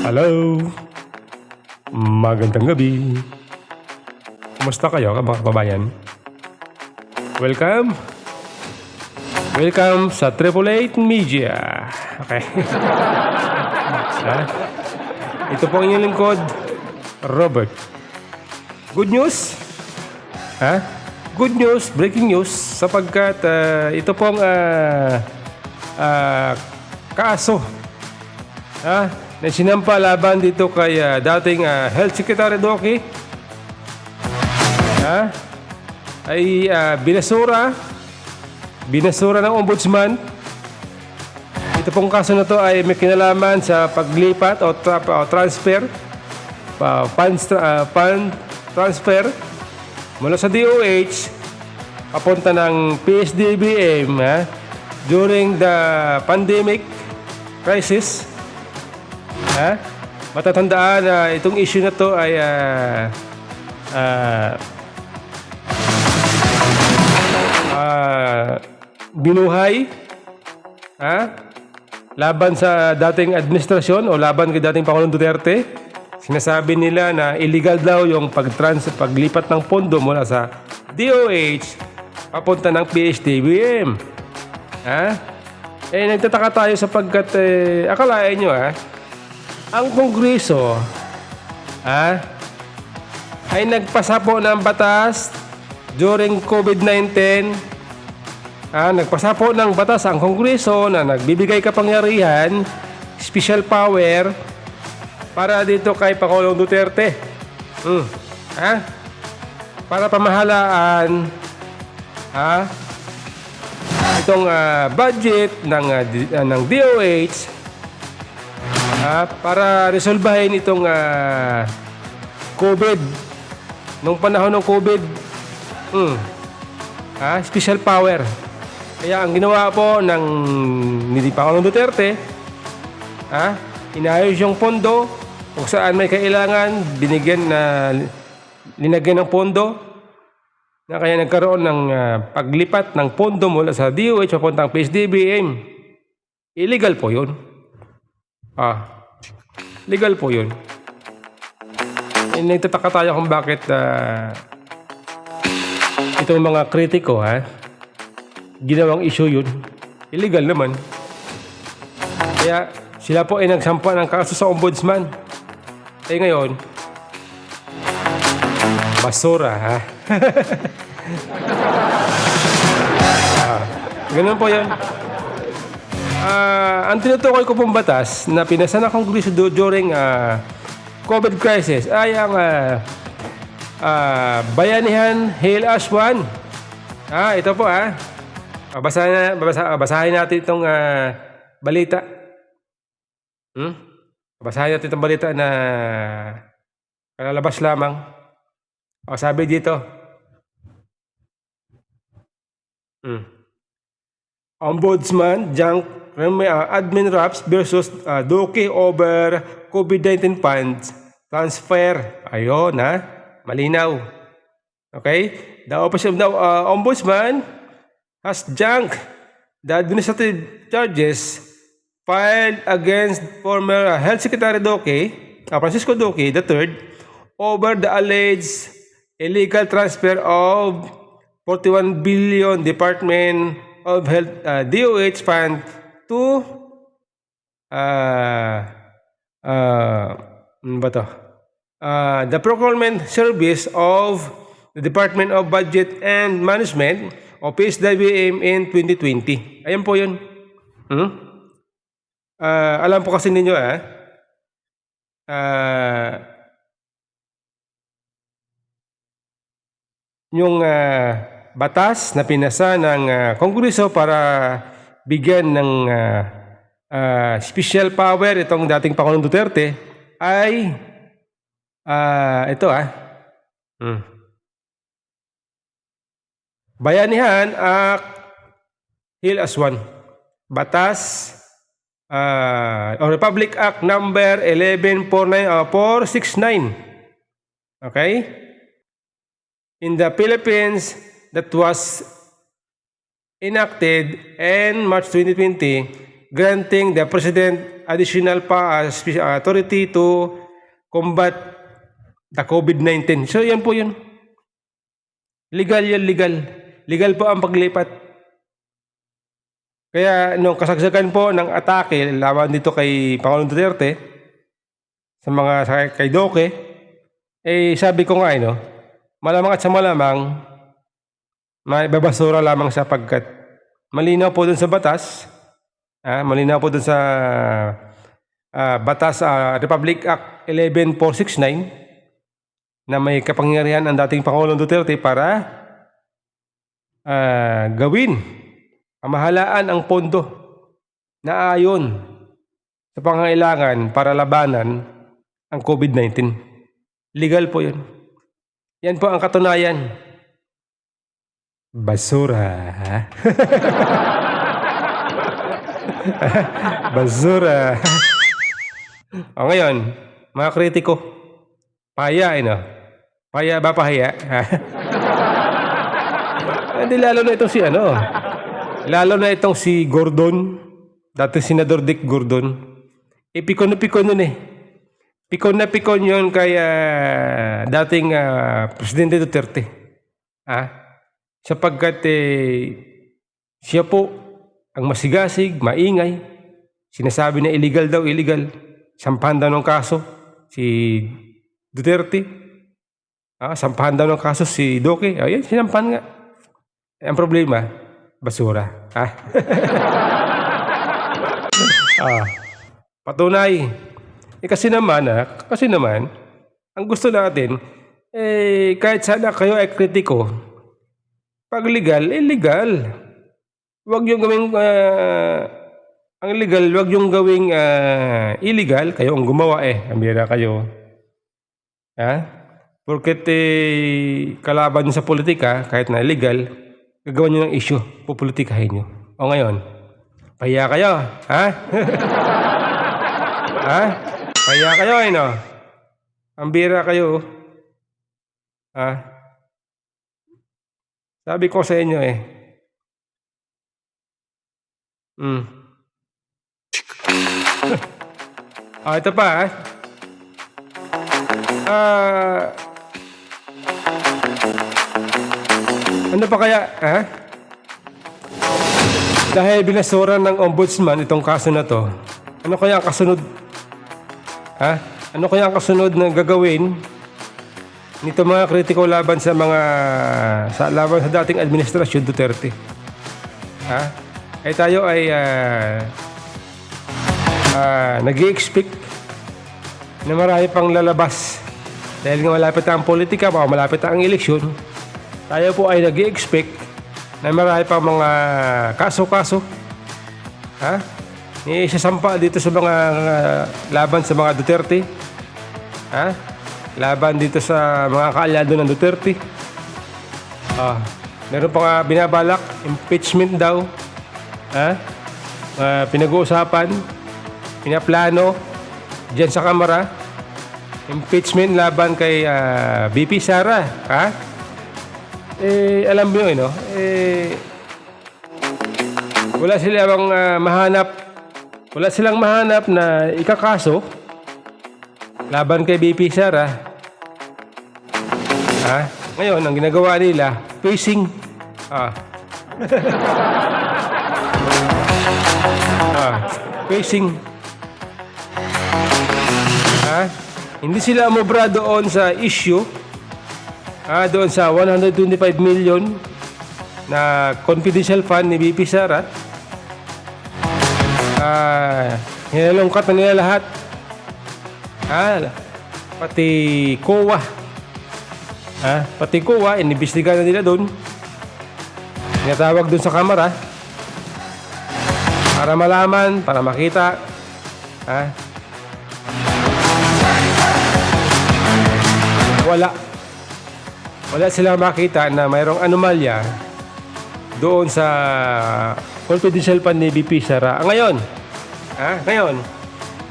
Hello, magandang gabi. Kumusta kayo mga kababayan? Welcome sa Triple 8 Media. Okay. Ito po ang inyong lingkod, Robert. Good news? Good news, breaking news, sapagkat ito pong kaso na sinampa laban dito kay dating Health Secretary Doki ay binasura ng Ombudsman. Ito pong kaso na to ay may kinalaman sa paglipat o transfer, fund transfer mula sa DOH papunta ng PSDBM during the pandemic crisis. Matatandaan na itong issue na to ay binuhay laban sa dating administrasyon o laban kay dating Pangulong Duterte. Sinasabi nila na illegal daw yung paglipat ng pondo mula sa DOH papunta ng PSDBM. Nagtataka tayo sapagkat akalain nyo ang Kongreso ay nagpasa po ng batas during COVID-19. Nagpasa po ng batas ang Kongreso na nagbibigay kapangyarihan, special power para dito kay Pangulong Duterte. Para pamahalaan itong budget ng DOH para resolbahin itong COVID. Nung panahon ng COVID, special power. Kaya ang ginawa po ng Pangulong Duterte, inayos yung pondo kung saan may kailangan, linagyan ng pondo na kaya nagkaroon ng paglipat ng pondo mula sa DOH papuntang PSDBM. Illegal po yun. Legal po yun. Nagtataka tayo kung bakit itong mga kritiko ginawang issue yun. Illegal naman. Kaya sila po ay nagsampa ng kaso sa Ombudsman. Ngayon, basura ganun po yun. Ang tinutukoy ko pong batas na pinasa ng Kongreso during COVID crisis ay ang Bayanihan Hail Ash 1. Ito po basahin natin itong balita. Basahin natin itong balita na kalalabas lamang. Sabi dito, Ombudsman junk admin raps versus Doki over COVID-19 funds transfer. Ayun malinaw. Okay? The Office of the Ombudsman has junked the administrative charges filed against former Health Secretary Doki, Francisco Doki III, over the alleged illegal transfer of 41 billion Department of Health DOH fund to the Procurement Service of the Department of Budget and Management o PSDBM in 2020. Ayan po yun. Alam po kasi ninyo yung batas na pinasa ng Kongreso para bigyan ng special power itong dating Pangulong Duterte ay ito Bayanihan Hail Ash 1 batas o Republic Act number 469. Okay? In the Philippines, that was enacted in March 2020, granting the President additional authority to combat the COVID-19. So yan po yun. Legal yan, legal. Legal po ang paglipat. Kaya nung kasagsagan po ng atake laban dito kay Pangulong Duterte kay Doke, sabi ko nga malamang at sa malamang maibabasura lamang sapagkat malinaw po dun sa batas, malinaw po dun sa batas Republic Act 11469 na may kapangyarihan ang dating Pangulong Duterte para gawin pamahalaan ang pondo na ayon sa pangangailangan para labanan ang COVID-19. Legal po yun. Yan po ang katunayan. Basura. Basura. O ngayon, mga kritiko, paya Paya ba pahiya? Hindi lalo na itong lalo na itong si Gordon, dating Senador Dick Gordon. Pikon na pikon nun Pikon na pikon yun kay dating Presidente Duterte. Sapagkat siya po ang masigasig, maingay. Sinasabi na illegal daw, illegal. Sampahan daw ng kaso si Duterte. Sampahan daw ng kaso si Doke. Ayan, sinampahan nga. Ang problema, basura. Patunay. Kasi naman, ang gusto natin, kahit sana kayo ay kritiko, pag legal, illegal. Huwag yung gawing, ang legal, huwag yung gawing illegal, kayo ang gumawa Ambira kayo. Porket kalaban nyo sa politika, kahit na illegal, gagawa nyo ng issue, pupolitikahin nyo. O ngayon, pahiya kayo, pahiya kayo, Ambira kayo, Sabi ko sa inyo ito pa, ano pa kaya, Dahil binasuran ng ombudsman itong kaso na to, ano kaya ang kasunod? Ano kaya ang kasunod na gagawin nito mga kritiko laban sa laban sa dating administrasyon Duterte? Tayo ay nag-i-expect na marami pang lalabas dahil nga malapit ang politika, malapit ang eleksyon. Tayo po ay nag-i-expect na marami pang mga kaso-kaso isasampa dito sa mga laban sa mga Duterte, laban dito sa mga kaalyado ng Duterte. Meron pa nga binabalak impeachment daw, pinag-uusapan, pinaplano diyan sa Kamara, impeachment laban kay VP Sara. Alam mo yun, wala silang mahanap na ikakaso laban kay VP Sara. Ngayon, ang ginagawa nila, facing. Facing. Hindi sila umubra doon sa issue, doon sa 125 million na confidential fund ni VP Sara. Hinalungkat na nila lahat. Pati COA. Pati COA, inimbestigahan na nila doon. Tinatawag doon sa Kamara para malaman, para makita. Wala silang makita na mayroong anomalya doon sa confidential fund ni VP Sara. Ngayon,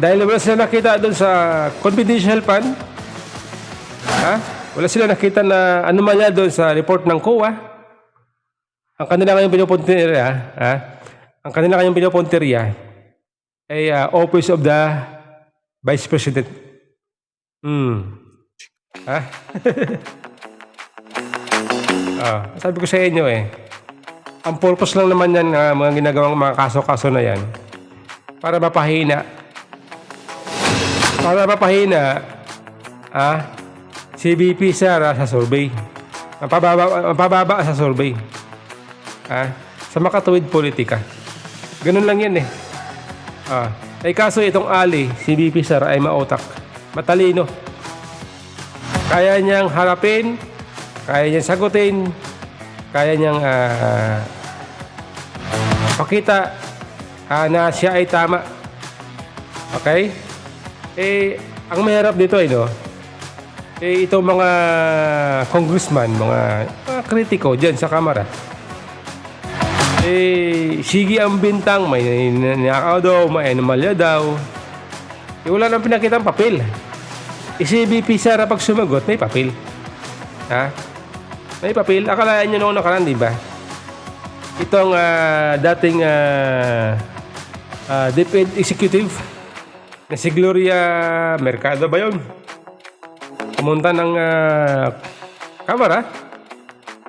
dahil wala sila nakita doon sa confidential fund, wala sila nakita na anomalya doon sa report ng COA, ang kanila kayong pinupunteriya, office of the Vice President. Ha? Sabi ko sa inyo ang purpose lang naman yan, mga ginagawang mga kaso-kaso na yan, para mapahina. Si VP Sara sa survey. Mapababa sa survey. Sa makatuwid politika. Ganun lang yan kaso itong Ali, si VP Sara ay mautak. Matalino. Kaya niyang harapin, kaya niyang sagutin, kaya niyang pakita na siya ay tama. Okay? Ang mahirap dito itong mga congressman, mga kritiko dyan sa kamara, sige ang bintang, may ninakaw daw, may anomalya daw. Wala nang pinakitang papel. Si VP Sara pag sumagot, may papel. May papel. Akalain nyo noong nakaraan, di ba? Itong dating DepEd Executive na si Gloria Mercado ba yun? Pumunta ng kamera,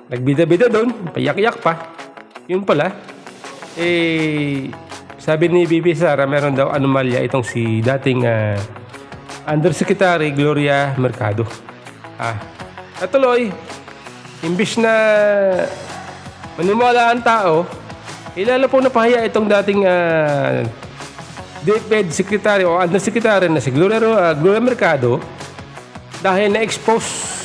nagbida-bida doon, payak-yak pa. Yun pala, sabi ni VP Sara, meron daw anomalya itong si dating Undersecretary Gloria Mercado. At tuloy, imbis na maniwala ang tao, lalo po napahiya itong dating DepEd Secretary o Undersecretary na si Gloria Mercado dahil na-expose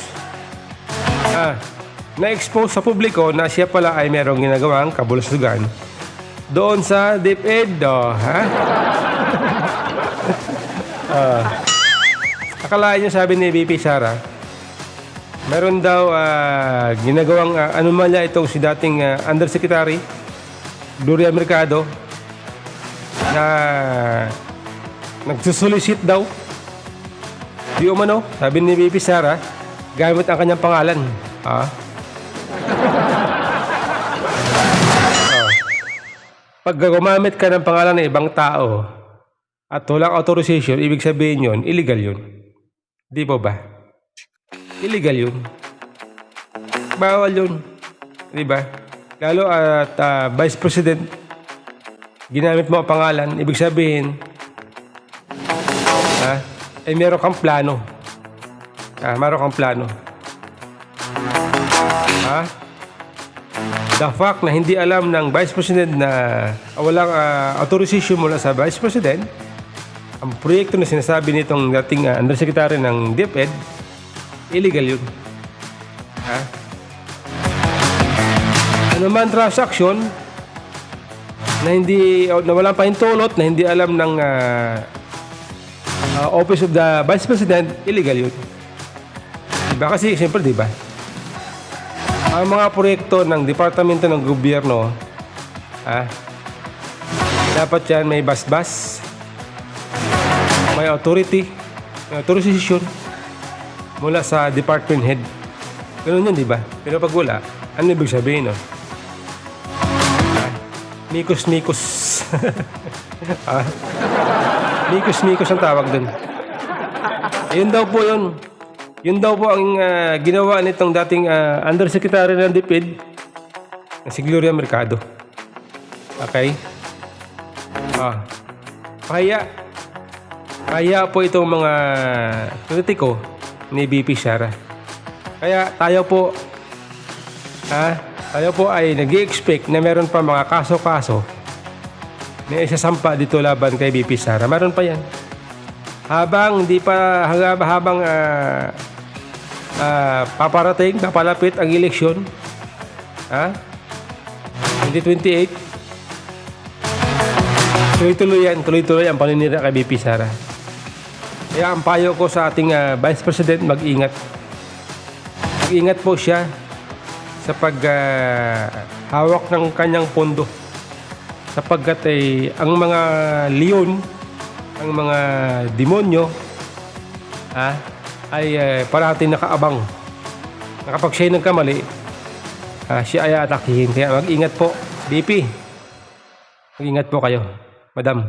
sa publiko na siya pala ay merong ginagawang kabulustugan doon sa DepEd. Akalain nyo, sabi ni VP Sara, meron daw ginagawang anomalya itong si dating Undersecretary Gloria Mercado na nagsusolicit daw. Di umano, sabi ni VP Sara, gamit ang kanyang pangalan. Pag gumamit ka ng pangalan ng ibang tao at walang authorization, ibig sabihin yun, illegal yun. Di po ba? Illegal yun. Bawal yun. Di ba? Lalo at Vice President, ginamit mo ang pangalan, ibig sabihin, meron kang plano. Meron kang plano. The fact na hindi alam ng Vice President na walang authorization mula sa Vice President, ang proyekto na sinasabi nitong dating Undersecretary ng DepEd, illegal yun. Ano man transaction na walang pahintulot, na hindi alam ng Office of the Vice President, illegal yun. Diba? Kasi siyempre, diba? Ang mga proyekto ng Departamento ng Gobyerno, dapat yan may basbas, may authority, may authorization mula sa department head. Ganun yun, diba? Pero pag wala, ano ibig sabihin, no? Mikos-mikos. Mikos-mikos ang tawag dun. Yun daw po yun. Yun daw po ang ginawa nitong dating Undersecretary ng DepEd na si Gloria Mercado. Okay? Kaya po itong mga kritiko ni VP Sara. Kaya tayo po ay nag-i-expect na meron pa mga kaso-kaso na isasampa dito laban kay VP Sara. Meron pa yan. Habang papalapit ang eleksyon, 2028, tuloy-tuloy ang paninira kay VP Sara. Kaya ang payo ko sa ating Vice President, mag-ingat po siya sa paghawak ng kanyang pondo, sapagkat ang mga leon, ang mga demonyo ay parati nakaabang na kapag siya'y nagkamali, siya ay atakihin. Kaya mag-ingat po, VP. Mag-ingat po kayo, Madam.